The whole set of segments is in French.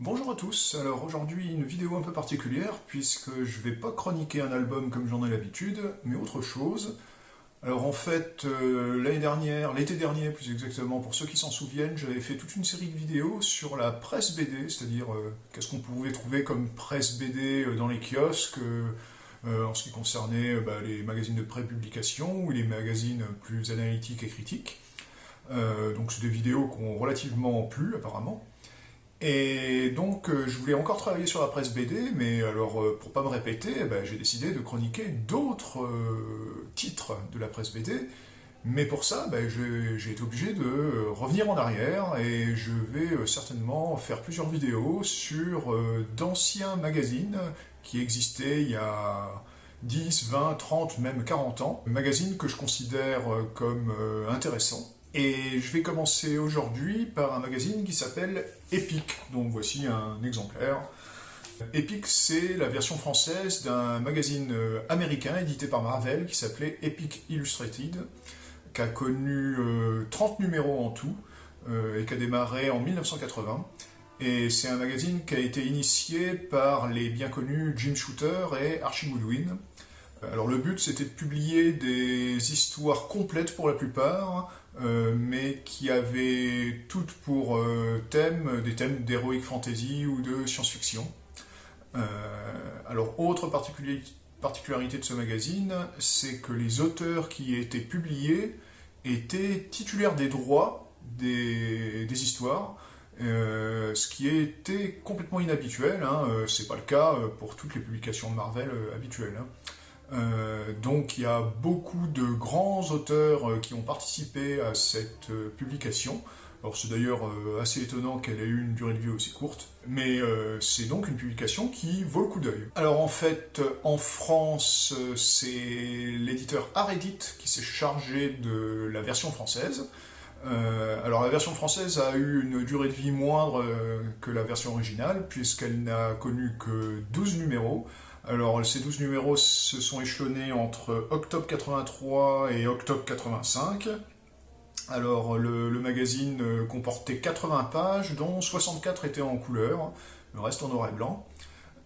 Bonjour à tous, alors aujourd'hui une vidéo un peu particulière puisque je vais pas chroniquer un album comme j'en ai l'habitude, mais autre chose. Alors en fait, l'année dernière, l'été dernier plus exactement, pour ceux qui s'en souviennent, j'avais fait toute une série de vidéos sur la presse BD, c'est-à-dire qu'est-ce qu'on pouvait trouver comme presse BD dans les kiosques, en ce qui concernait les magazines de prépublication ou les magazines plus analytiques et critiques. Donc c'est des vidéos qui ont relativement plu apparemment. Et donc, je voulais encore travailler sur la presse BD, mais alors, pour pas me répéter, j'ai décidé de chroniquer d'autres titres de la presse BD. Mais pour ça, j'ai été obligé de revenir en arrière et je vais certainement faire plusieurs vidéos sur d'anciens magazines qui existaient il y a 10, 20, 30, même 40 ans. Magazines que je considère comme intéressants. Et je vais commencer aujourd'hui par un magazine qui s'appelle Epic. Donc voici un exemplaire. Epic, c'est la version française d'un magazine américain édité par Marvel qui s'appelait Epic Illustrated, qui a connu 30 numéros en tout et qui a démarré en 1980. Et c'est un magazine qui a été initié par les bien connus Jim Shooter et Archie Goodwin. Alors le but c'était de publier des histoires complètes pour la plupart, mais qui avaient toutes pour thème des thèmes d'heroic fantasy ou de science-fiction. Alors autre particularité de ce magazine, c'est que les auteurs qui étaient publiés étaient titulaires des droits des histoires, ce qui était complètement inhabituel, hein. C'est pas le cas pour toutes les publications de Marvel habituelles, hein. Donc il y a beaucoup de grands auteurs qui ont participé à cette publication. Alors c'est d'ailleurs assez étonnant qu'elle ait eu une durée de vie aussi courte, mais c'est donc une publication qui vaut le coup d'œil. Alors en fait, en France, c'est l'éditeur Aredit qui s'est chargé de la version française. Alors la version française a eu une durée de vie moindre que la version originale, puisqu'elle n'a connu que 12 numéros. Alors ces 12 numéros se sont échelonnés entre octobre 83 et octobre 85. Alors le magazine comportait 80 pages, dont 64 étaient en couleur, le reste en noir et blanc.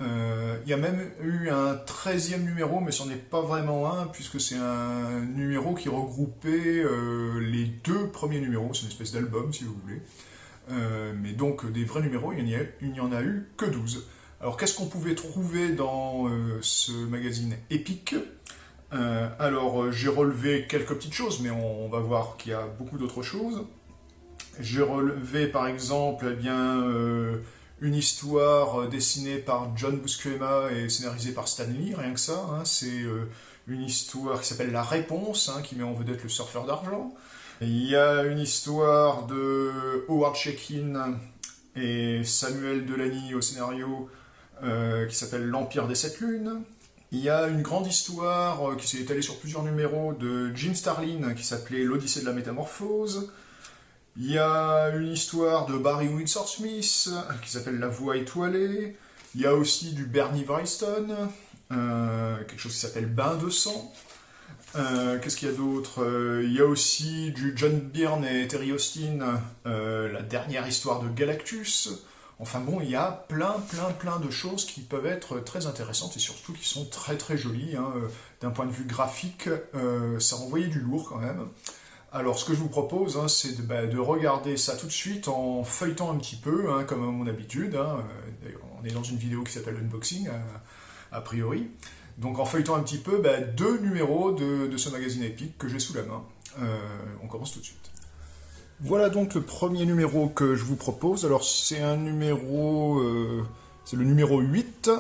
Il y a même eu un 13e numéro, mais ce n'en est pas vraiment un, puisque c'est un numéro qui regroupait les deux premiers numéros, c'est une espèce d'album si vous voulez. Mais donc des vrais numéros, il n'y en a eu que 12. Alors qu'est-ce qu'on pouvait trouver dans ce magazine Epic ? Alors j'ai relevé quelques petites choses, mais on va voir qu'il y a beaucoup d'autres choses. J'ai relevé par exemple une histoire dessinée par John Buscema et scénarisée par Stan Lee, rien que ça, hein. C'est une histoire qui s'appelle La Réponse, hein, qui met en vedette le surfeur d'argent. Il y a une histoire de Howard Chaykin et Samuel Delany au scénario, qui s'appelle L'Empire des Sept Lunes. Il y a une grande histoire qui s'est étalée sur plusieurs numéros de Jim Starlin qui s'appelait L'Odyssée de la Métamorphose. Il y a une histoire de Barry Windsor Smith qui s'appelle La Voie étoilée. Il y a aussi du Bernie Wrightson, quelque chose qui s'appelle Bain de sang. Qu'est-ce qu'il y a d'autre ? Il y a aussi du John Byrne et Terry Austin, la dernière histoire de Galactus. Enfin bon, il y a plein de choses qui peuvent être très intéressantes et surtout qui sont très jolies, hein. D'un point de vue graphique, ça renvoyait du lourd quand même. Alors ce que je vous propose, hein, c'est de regarder ça tout de suite en feuilletant un petit peu, hein, comme à mon habitude, hein. On est dans une vidéo qui s'appelle Unboxing, a priori. Donc en feuilletant un petit peu, deux numéros de ce magazine Epic que j'ai sous la main. On commence tout de suite. Voilà donc le premier numéro que je vous propose. Alors c'est un numéro, c'est le numéro 8.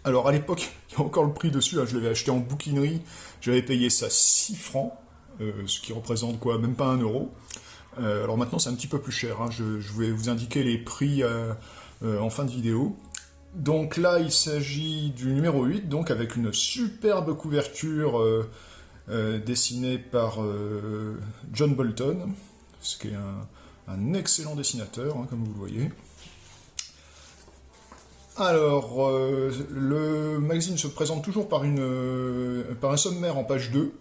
Alors à l'époque, il y a encore le prix dessus, hein, je l'avais acheté en bouquinerie, j'avais payé ça 6 francs, ce qui représente quoi, même pas 1 euro. Alors maintenant c'est un petit peu plus cher, hein, je vais vous indiquer les prix en fin de vidéo. Donc là il s'agit du numéro 8, donc avec une superbe couverture dessinée par John Bolton, ce qui est un excellent dessinateur, hein, comme vous le voyez. Alors, le magazine se présente toujours par un sommaire en page 2.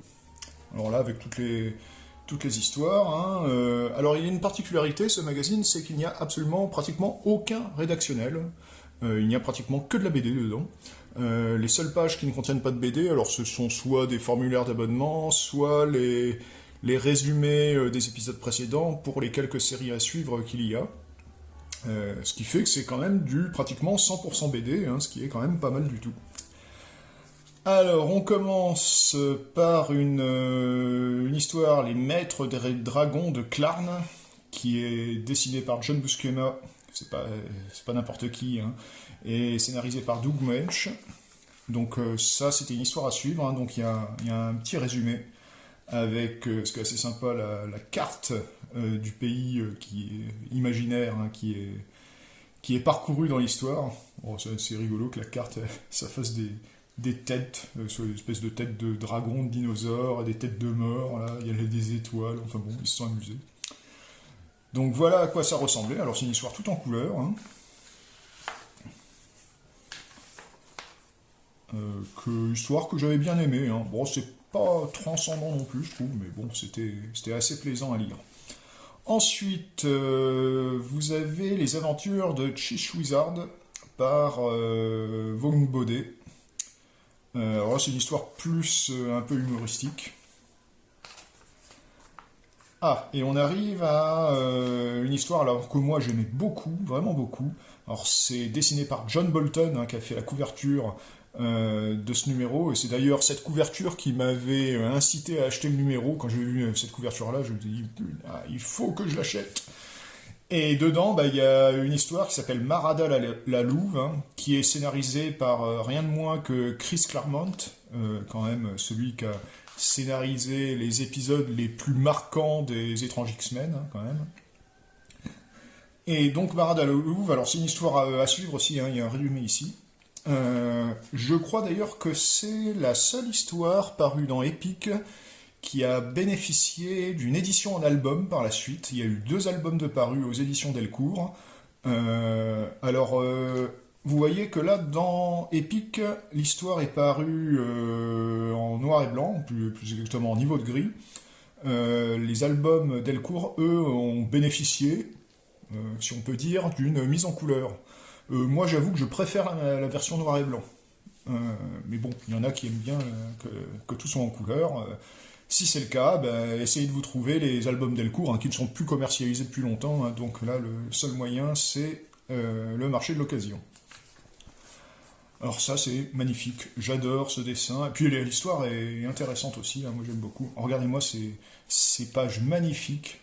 Alors là, avec toutes les toutes les histoires. Hein. Alors il y a une particularité, ce magazine, c'est qu'il n'y a absolument, pratiquement aucun rédactionnel. Il n'y a pratiquement que de la BD dedans. Les seules pages qui ne contiennent pas de BD, alors ce sont soit des formulaires d'abonnement, soit les résumés des épisodes précédents pour les quelques séries à suivre qu'il y a. Ce qui fait que c'est quand même du pratiquement 100% BD, hein, ce qui est quand même pas mal du tout. Alors, on commence par une histoire, Les Maîtres des Dragons de Clarn, qui est dessinée par John Buscema, c'est pas n'importe qui, hein, et scénarisé par Doug Moench. Donc ça, c'était une histoire à suivre, hein, donc il y a un petit résumé avec, ce qui est assez sympa, la carte du pays qui est imaginaire, hein, qui est parcourue dans l'histoire. Bon, c'est rigolo que la carte, ça fasse des têtes, soit une espèce de têtes de dragons, de dinosaures, des têtes de morts, là, il y a des étoiles, enfin bon, ils se sont amusés. Donc voilà à quoi ça ressemblait. Alors c'est une histoire toute en couleur, hein. Histoire que j'avais bien aimée, hein. Bon, c'est pas transcendant non plus, je trouve, mais bon, c'était assez plaisant à lire. Ensuite, vous avez Les Aventures de Chish Wizard par Vaughn Baudet. Alors là, c'est une histoire plus un peu humoristique. Ah, et on arrive à une histoire alors que moi j'aimais beaucoup, vraiment beaucoup. Alors c'est dessiné par John Bolton, hein, qui a fait la couverture de ce numéro, et c'est d'ailleurs cette couverture qui m'avait incité à acheter le numéro. Quand j'ai vu cette couverture-là, je me suis dit, ah, il faut que je l'achète. Et dedans, il y a une histoire qui s'appelle Marada la Louve, hein, qui est scénarisée par rien de moins que Chris Claremont, quand même celui qui a scénarisé les épisodes les plus marquants des Étranges X-Men, hein, quand même. Et donc Marada la Louve, alors c'est une histoire à suivre aussi, hein, il y a un résumé ici. Je crois d'ailleurs que c'est la seule histoire parue dans Epic qui a bénéficié d'une édition en album par la suite. Il y a eu 2 albums de parus aux éditions Delcourt. Vous voyez que là, dans Epic, l'histoire est parue en noir et blanc, plus exactement en niveau de gris. Les albums Delcourt, eux, ont bénéficié, si on peut dire, d'une mise en couleur. Moi, j'avoue que je préfère la version noir et blanc. Mais bon, il y en a qui aiment bien que tout soit en couleur. Si c'est le cas, essayez de vous trouver les albums Delcourt, hein, qui ne sont plus commercialisés depuis longtemps. Hein, donc là, le seul moyen, c'est le marché de l'occasion. Alors ça, c'est magnifique. J'adore ce dessin. Et puis l'histoire est intéressante aussi. Hein, moi, j'aime beaucoup. Regardez-moi ces pages magnifiques.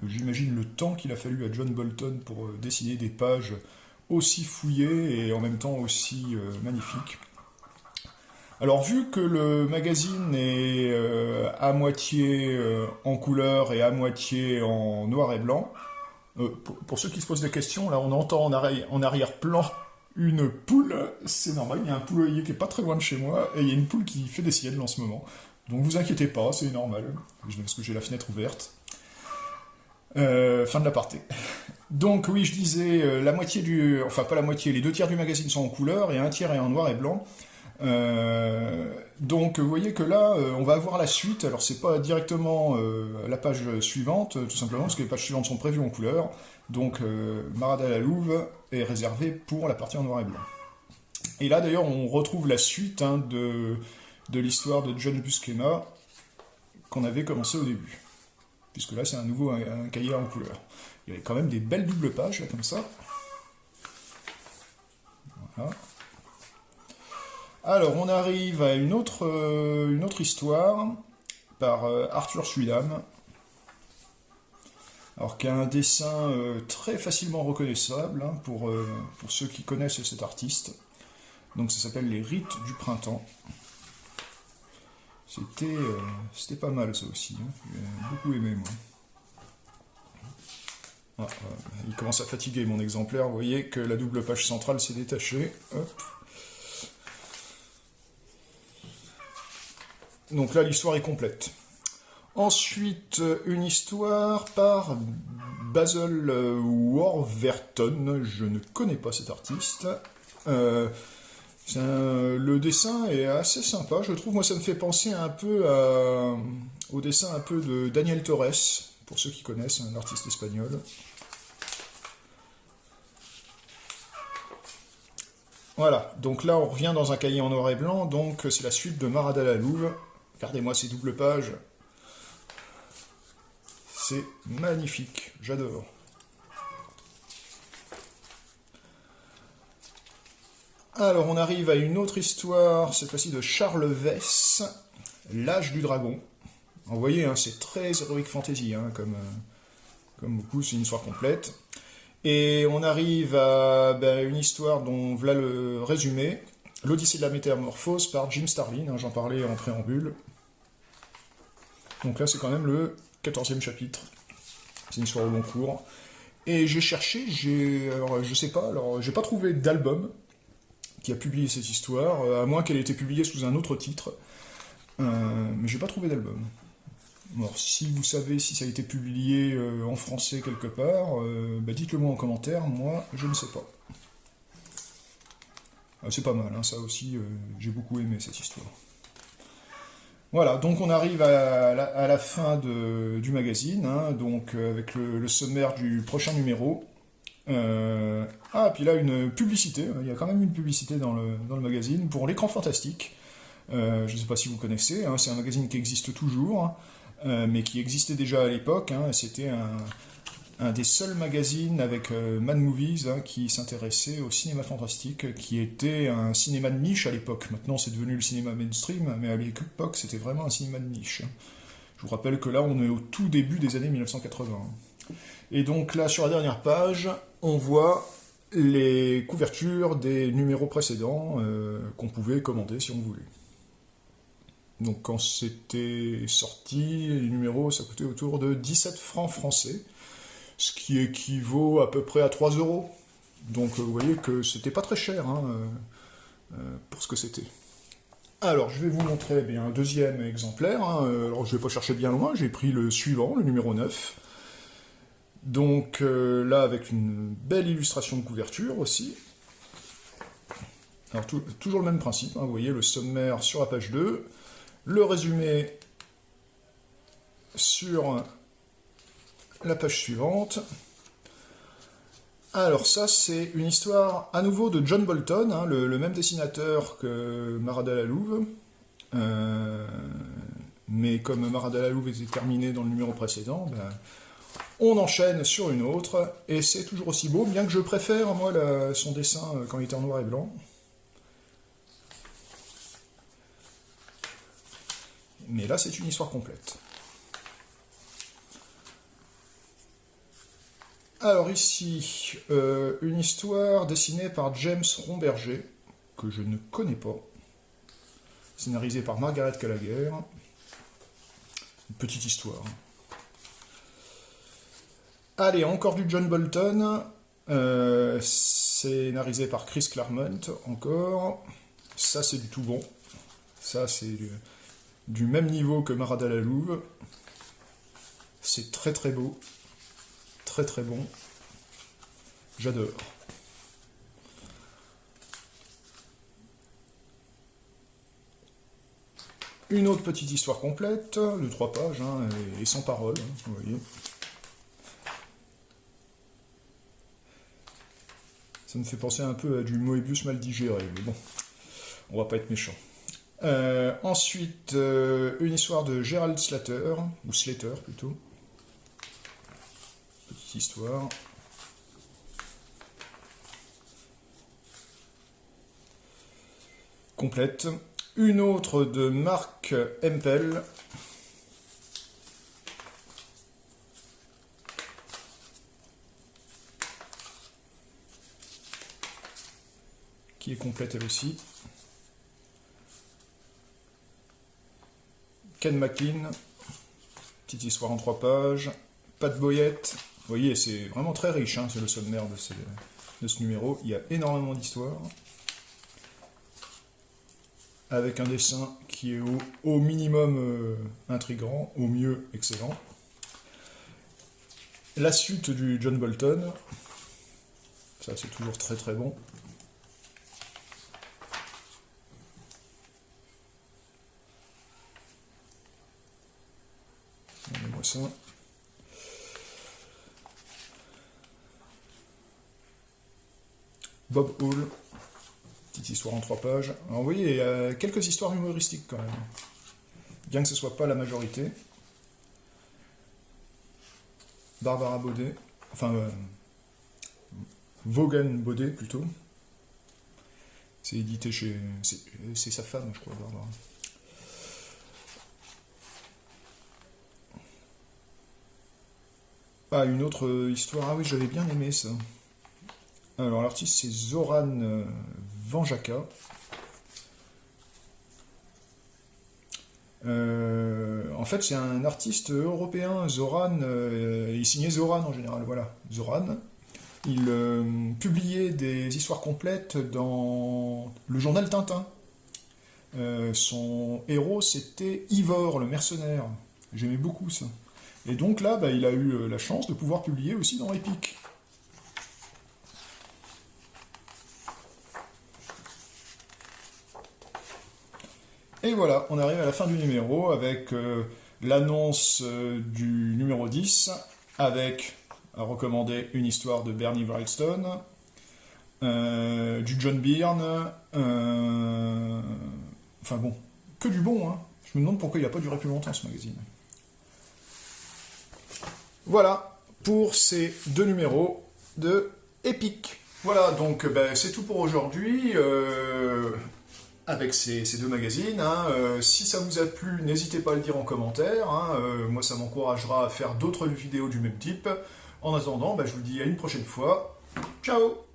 J'imagine le temps qu'il a fallu à John Bolton pour dessiner des pages aussi fouillées et en même temps aussi magnifiques. Alors, vu que le magazine est à moitié en couleur et à moitié en noir et blanc, pour ceux qui se posent des questions, là on entend en arrière-plan une poule, c'est normal, il y a un poulailler qui est pas très loin de chez moi, et il y a une poule qui fait des siennes en ce moment. Donc vous inquiétez pas, c'est normal, parce que j'ai la fenêtre ouverte. Fin de l'aparté. Donc oui, je disais, la moitié enfin pas la moitié, les 2 tiers du magazine sont en couleur, et 1 tiers est en noir et blanc. Donc vous voyez que là on va avoir la suite. Alors c'est pas directement la page suivante, tout simplement parce que les pages suivantes sont prévues en couleur. Donc Marada la Louve est réservé pour la partie en noir et blanc. Et là d'ailleurs on retrouve la suite, hein, de l'histoire de John Buscema qu'on avait commencé au début, puisque là c'est un cahier en couleur. Il y avait quand même des belles doubles pages là comme ça. Voilà. Alors, on arrive à une autre histoire par Arthur Suydam. Alors, qui a un dessin très facilement reconnaissable, hein, pour ceux qui connaissent cet artiste. Donc, ça s'appelle Les Rites du Printemps. C'était pas mal, ça aussi, hein. J'ai beaucoup aimé, moi. Ah, il commence à fatiguer mon exemplaire. Vous voyez que la double page centrale s'est détachée. Hop. Donc là, l'histoire est complète. Ensuite, une histoire par Basil Warburton. Je ne connais pas cet artiste. Le dessin est assez sympa, je trouve. Moi, ça me fait penser un peu au dessin un peu de Daniel Torres, pour ceux qui connaissent, un artiste espagnol. Voilà, donc là, on revient dans un cahier en noir et blanc, donc c'est la suite de Marada la Louve. Regardez-moi ces doubles pages. C'est magnifique, j'adore. Alors, on arrive à une autre histoire, cette fois-ci de Charles Vess, L'âge du dragon. Vous voyez, hein, c'est très héroïque fantasy, hein, comme beaucoup, c'est une histoire complète. Et on arrive à une histoire dont voilà le résumé, l'Odyssée de la métamorphose par Jim Starlin, hein, j'en parlais en préambule. Donc là, c'est quand même le 14e chapitre. C'est une histoire au long cours. Et j'ai cherché, alors je sais pas, alors j'ai pas trouvé d'album qui a publié cette histoire, à moins qu'elle ait été publiée sous un autre titre. Mais j'ai pas trouvé d'album. Alors, si vous savez si ça a été publié en français quelque part, dites-le moi en commentaire, moi je ne sais pas. C'est pas mal, hein, ça aussi, j'ai beaucoup aimé cette histoire. Voilà, donc on arrive à la fin du magazine, hein, donc avec le sommaire du prochain numéro. Puis là, une publicité, il y a quand même une publicité dans le magazine pour l'Écran Fantastique. Je ne sais pas si vous connaissez, hein, c'est un magazine qui existe toujours, mais qui existait déjà à l'époque. Hein, c'était un des seuls magazines avec Mad Movies qui s'intéressait au cinéma fantastique, qui était un cinéma de niche à l'époque. Maintenant, c'est devenu le cinéma mainstream, mais à l'époque, c'était vraiment un cinéma de niche. Je vous rappelle que là, on est au tout début des années 1980. Et donc là, sur la dernière page, on voit les couvertures des numéros précédents qu'on pouvait commander si on voulait. Donc quand c'était sorti, les numéros, ça coûtait autour de 17 francs français, ce qui équivaut à peu près à 3 euros. Donc vous voyez que c'était pas très cher pour ce que c'était. Alors je vais vous montrer un deuxième exemplaire. Alors je vais pas chercher bien loin, j'ai pris le suivant, le numéro 9. Donc là, avec une belle illustration de couverture aussi. Alors toujours le même principe, hein, vous voyez le sommaire sur la page 2, le résumé sur la page suivante. Alors ça, c'est une histoire à nouveau de John Bolton, hein, le même dessinateur que Marada la Louve. Mais comme Marada la Louve était terminé dans le numéro précédent, on enchaîne sur une autre, et c'est toujours aussi beau, bien que je préfère, moi, son dessin quand il était en noir et blanc. Mais là, c'est une histoire complète. Alors ici, une histoire dessinée par James Romberger, que je ne connais pas, scénarisée par Margaret Gallagher. Une petite histoire. Allez, encore du John Bolton, scénarisé par Chris Claremont, encore. Ça, c'est du tout bon. Ça, c'est du même niveau que Marada la Louve. C'est très très beau. Très très bon. J'adore. Une autre petite histoire complète, de 3 pages, hein, et sans parole, hein, vous voyez. Ça me fait penser un peu à du Moebius mal digéré, mais bon, on va pas être méchant. Ensuite, une histoire de Gerald Slater, ou Slater plutôt. Petite histoire. Complète. Une autre de Mark Hempel. Qui est complète elle aussi. Ken McLean, petite histoire en 3 pages. Pat Boyette, vous voyez, c'est vraiment très riche, hein, c'est le sommaire de ce numéro. Il y a énormément d'histoires. Avec un dessin qui est au minimum intriguant, au mieux excellent. La suite du John Bolton, ça c'est toujours très très bon. donnez-moi ça. Bob Hall, petite histoire en 3 pages. Alors vous voyez, il y a quelques histoires humoristiques quand même, bien que ce ne soit pas la majorité. Barbara Baudet, enfin Vaughan Baudet plutôt. C'est édité chez... C'est sa femme, je crois, Barbara. Ah, une autre histoire. Ah oui, j'avais bien aimé ça. Alors, l'artiste, c'est Zoran Vanjaka. En fait, c'est un artiste européen. Zoran, il signait Zoran en général, voilà. Zoran. Il publiait des histoires complètes dans le journal Tintin. Son héros, c'était Ivor, le mercenaire. J'aimais beaucoup ça. Et donc là, il a eu la chance de pouvoir publier aussi dans Epic. Et voilà, on arrive à la fin du numéro avec l'annonce du numéro 10, avec, à recommander, une histoire de Bernie Wrightstone, du John Byrne, enfin bon, que du bon, hein. Je me demande pourquoi il n'a pas duré plus longtemps ce magazine. Voilà pour ces 2 numéros de Epic. Voilà, donc c'est tout pour aujourd'hui. Avec ces 2 magazines. Hein. Si ça vous a plu, n'hésitez pas à le dire en commentaire. Hein. Moi, ça m'encouragera à faire d'autres vidéos du même type. En attendant, je vous dis à une prochaine fois. Ciao!